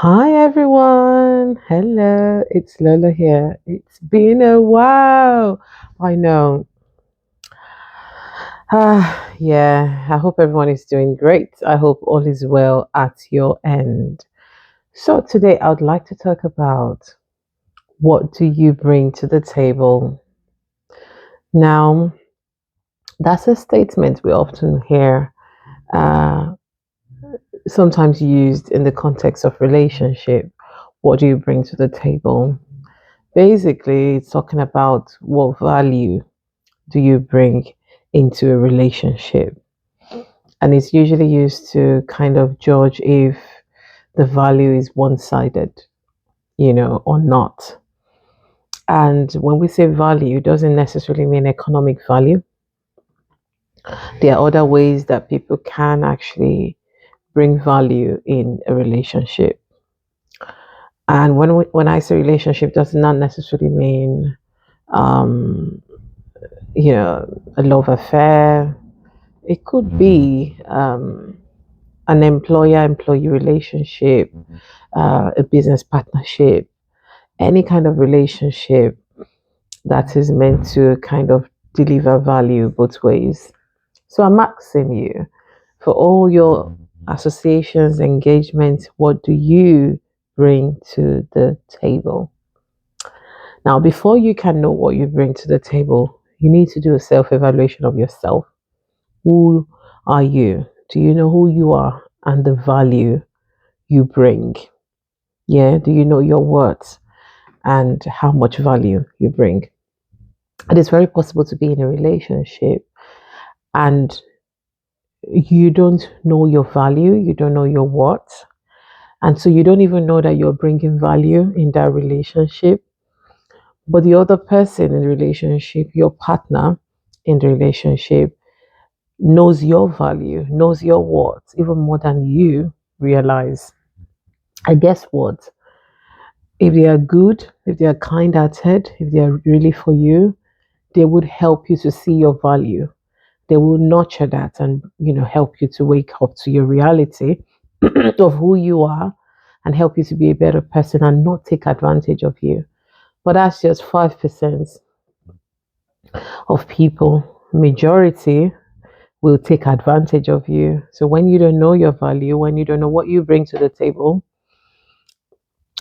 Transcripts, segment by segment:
Hi everyone. Hello, it's Lola here. It's been a while. I know. Yeah, I hope everyone is doing great. I hope all is well at your end. So today I would like to talk about what do you bring to the table? Now, that's a statement we often hear, uh, sometimes used in the context of relationship. What do you bring to the table? Basically, it's talking about what value do you bring into a relationship. And it's usually used to kind of judge if the value is one sided, or not. And when we say value, it doesn't necessarily mean economic value. There are other ways that people can actually bring value in a relationship. And when I say relationship, does not necessarily mean, um, a love affair. It could be an employer-employee relationship, a business partnership, any kind of relationship that is meant to kind of deliver value both ways. So I'm asking you, for all your associations, engagements, what do you bring to the table? Now, before you can know what you bring to the table, you need to do a self evaluation of yourself. Who are you? Do you know who you are and the value you bring? Yeah, do you know your worth and how much value you bring? It is very possible to be in a relationship and you don't know your value, you don't know your worth, and so you don't even know that you're bringing value in that relationship. But the other person in the relationship, your partner in the relationship, knows your value, knows your worth even more than you realize. And guess what? If they are good, if they are kind hearted, if they are really for you, they would help you to see your value. They will nurture that and help you to wake up to your reality of who you are and help you to be a better person and not take advantage of you. But that's just 5% of people. Majority will take advantage of you. So when you don't know your value, when you don't know what you bring to the table,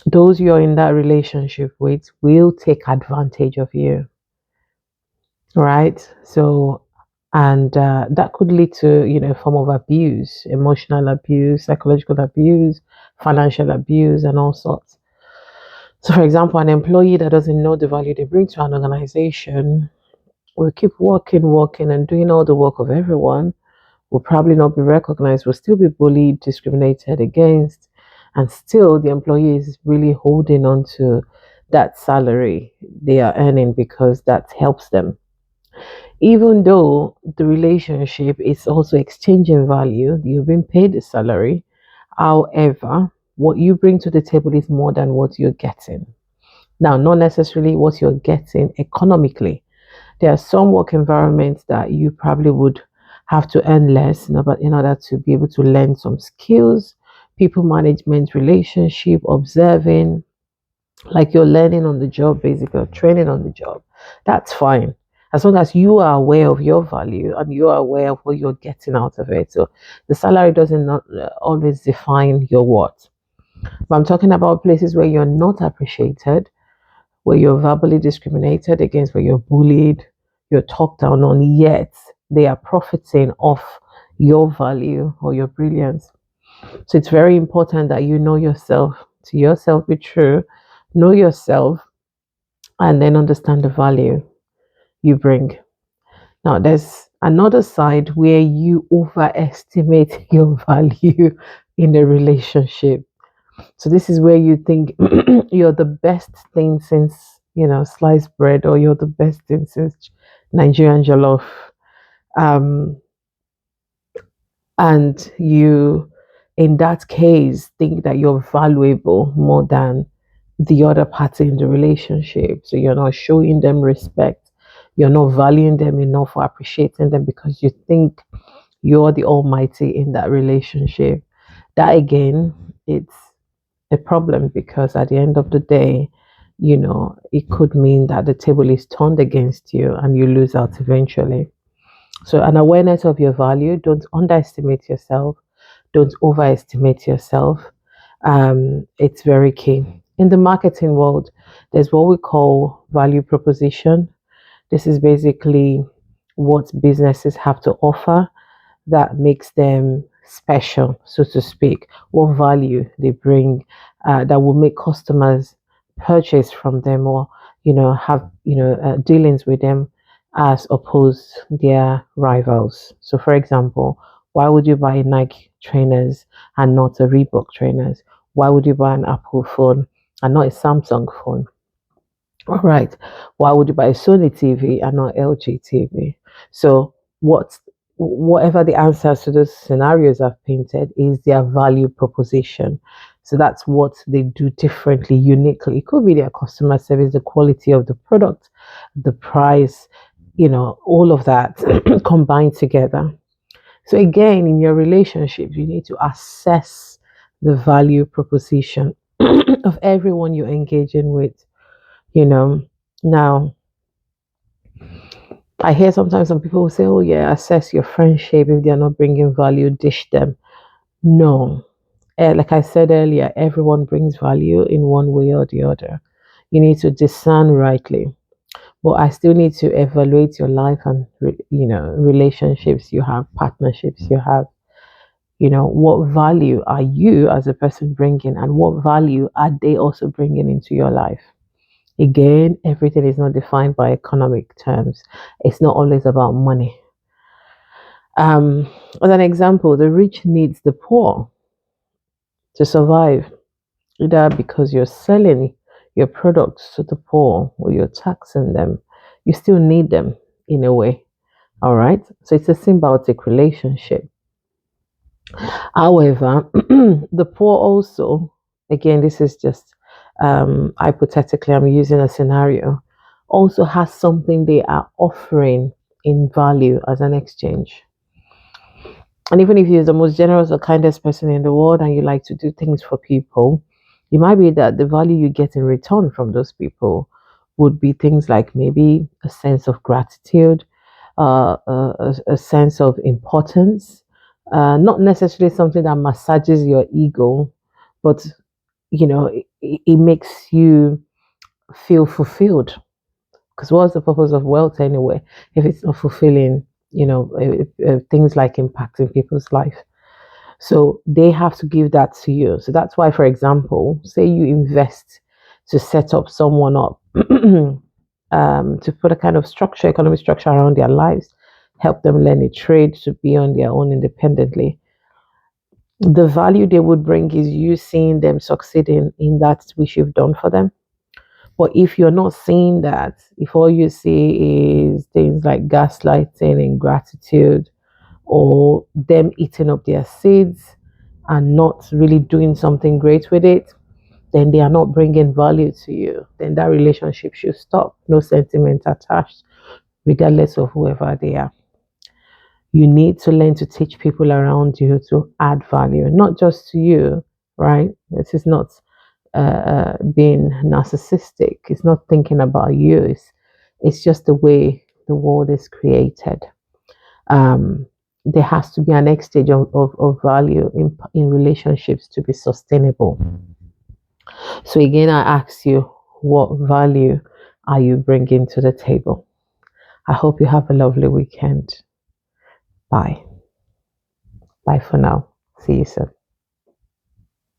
those you're in that relationship with will take advantage of you, right? So, and that could lead to a form of abuse, emotional abuse, psychological abuse, financial abuse, and all sorts. So, for example, an employee that doesn't know the value they bring to an organization will keep working, and doing all the work of everyone, will probably not be recognized, will still be bullied, discriminated against, and still the employee is really holding on to that salary they are earning because that helps them. Even though the relationship is also exchanging value, you've been paid a salary. However, what you bring to the table is more than what you're getting. Now, not necessarily what you're getting economically. There are some work environments that you probably would have to earn less in order to be able to learn some skills, people management, relationship, observing, like you're learning on the job, basically, or training on the job. That's fine. As long as you are aware of your value and you are aware of what you're getting out of it. So the salary doesn't not always define your worth. But I'm talking about places where you're not appreciated, where you're verbally discriminated against, where you're bullied, you're talked down on, yet they are profiting off your value or your brilliance. So it's very important that you know yourself, to yourself be true, know yourself, and then understand the value you bring. Now, there's another side where you overestimate your value in a relationship. So this is where you think you're the best thing since, sliced bread, or you're the best thing since Nigerian jollof. Um, and you, in that case, think that you're valuable more than the other party in the relationship. So you're not showing them respect. You're not valuing them enough or appreciating them because you think you're the almighty in that relationship. That again, it's a problem, because at the end of the day, it could mean that the table is turned against you and you lose out eventually. So, an awareness of your value, don't underestimate yourself, don't overestimate yourself. It's very key. In the marketing world, there's what we call value proposition. This is basically what businesses have to offer that makes them special, so to speak, what value they bring that will make customers purchase from them, or have dealings with them, as opposed their rivals. So, for example, why would you buy Nike trainers and not a Reebok trainers? Why would you buy an Apple phone and not a Samsung phone? All right. Why would you buy a Sony TV and not LG TV? So what whatever the answers to those scenarios I've painted is their value proposition. So that's what they do differently, uniquely. It could be their customer service, the quality of the product, the price, all of that combined together. So again, in your relationship, you need to assess the value proposition of everyone you're engaging with you know now I hear sometimes some people will say, oh yeah, assess your friendship. If they're not bringing value, dish them. No. Like I said earlier, everyone brings value in one way or the other. You need to discern rightly, but I still need to evaluate your life and relationships you have, partnerships you have. What value are you as a person bringing, and what value are they also bringing into your life? Again, everything is not defined by economic terms. It's not always about money. As an example, the rich needs the poor to survive, either because you're selling your products to the poor or you're taxing them. You still need them in a way. All right. So it's a symbiotic relationship. However, the poor also, again, this is just hypothetically, I'm using a scenario, also has something they are offering in value as an exchange. And even if you're the most generous or kindest person in the world and you like to do things for people, it might be that the value you get in return from those people would be things like maybe a sense of gratitude, a sense of importance, not necessarily something that massages your ego, but it makes you feel fulfilled. Because what's the purpose of wealth anyway if it's not fulfilling? Things like impacting people's life. So they have to give that to you. So that's why, for example, say you invest to set up someone up, to put a kind of structure, economic structure around their lives, help them learn a trade to be on their own independently. The value they would bring is you seeing them succeeding in that which you've done for them. But if you're not seeing that, if all you see is things like gaslighting and gratitude, or them eating up their seeds and not really doing something great with it, then they are not bringing value to you. Then that relationship should stop. No sentiment attached, regardless of whoever they are. You need to learn to teach people around you to add value, not just to you, right? This is not being narcissistic. It's not thinking about you. It's just the way the world is created. Um, there has to be an exchange of value in relationships to be sustainable. So again, I ask you, what value are you bringing to the table? I hope you have a lovely weekend. Bye. Bye for now. See you soon.